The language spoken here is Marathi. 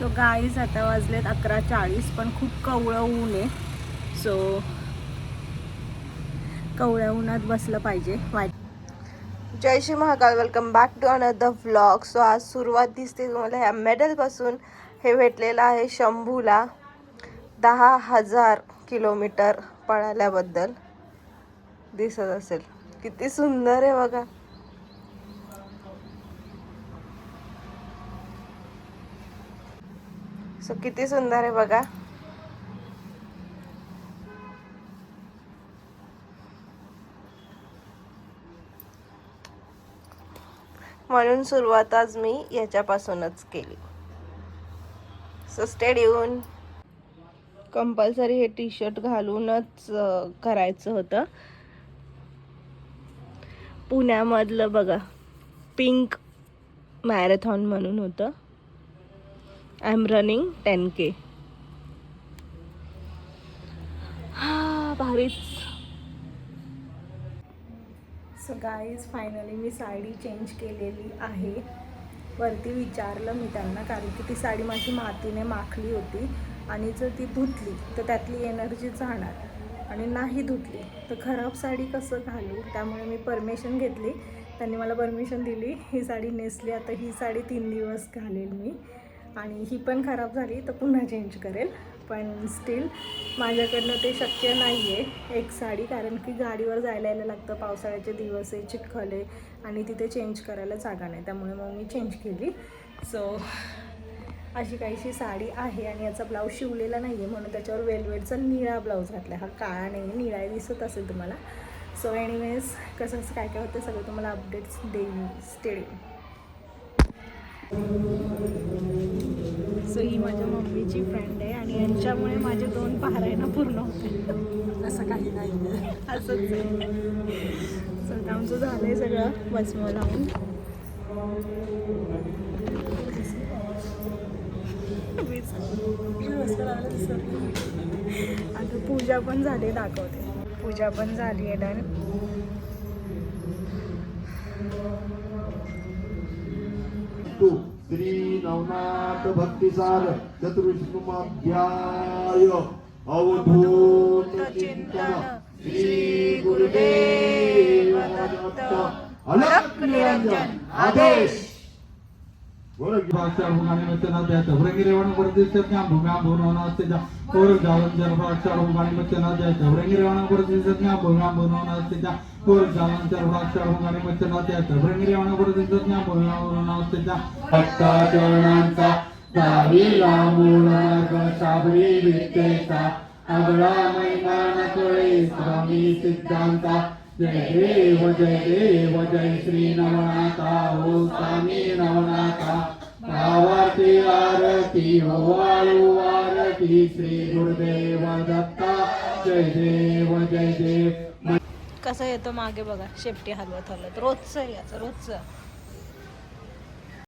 सो गाईज आता वाजलेत 11:40, पण खूप कवळं ऊन आहे. सो कवळ्या उन्हात बसलं पाहिजे. जय Shri Mahakal, welcome back to another vlog. So आज सुरुवात दिसते तुम्हाला ह्या मेडलपासून. हे भेटलेलं आहे शंभूला 10,000 किलोमीटर पळाल्याबद्दल. दिसत असेल किती सुंदर आहे बघा. सो किती सुंदर आहे बघा. म्हणून सुरुवात आज मी याच्यापासूनच केली. So stay tune. कंपल्सरी हे टी शर्ट घालूनच करायचं होतं. पुण्यामधलं बघा पिंक मॅरेथॉन म्हणून होतं. I am running 10K. हा भारीच. सो गाईज फायनली मी साडी चेंज केलेली आहे. वरती विचारलं मी त्यांना, कारण की ती साडी माझी मातीने माखली होती आणि जर ती धुतली तर त्यातली एनर्जी जाणार आणि नाही धुतली तर खराब साडी कसं घालू. त्यामुळे मी परमिशन घेतली. त्यांनी मला परमिशन दिली. ही साडी नेसली. आता ही साडी 3 दिवस घालेल मी आणि ही पण खराब झाली तर पुन्हा चेंज करेल. पण स्टील माझ्याकडनं ते शक्य नाही आहे एक साडी, कारण की गाडीवर जायला यायला लागतं. पावसाळ्याचे दिवस आहे, चिखल आहे आणि तिथे चेंज करायला जागा नाही. त्यामुळे मग मी चेंज केली. सो अशी काहीशी साडी आहे आणि याचा ब्लाऊज शिवलेला नाही आहे म्हणून त्याच्यावर वेलवेटचा निळा ब्लाऊज घातला. हा काळा नाही आहे, निळा दिसत असेल तुम्हाला. सो एनिवेज कसं काय काय होतं सगळं तुम्हाला अपडेट्स देईन. स्टेडियम. सो ही माझ्या मम्मीची फ्रेंड आहे आणि यांच्यामुळे माझे 2 पारायण पूर्ण होते. असं काही नाही, असंच आहे. सो आमचं झालं आहे सगळं बसमं लावून. आता पूजा पण झाली, दाखवते. पूजा पण झाली आहे डन. श्री नवनाथ भक्तिसार चतुर्विष्णुमाध्याय अवधूत चिंतन श्री गुरुदेव दत्त अलख निरंजन आदेश. जय देव जय श्री नवनाथा हो स्वामी नवनाथा. आरती आरती हो आरती श्री गुरुदेव दत्ता. जय देव. कसं येतं मागे बघा, शेपटी हलवत हलवत. रोजचं याचं रोजचं.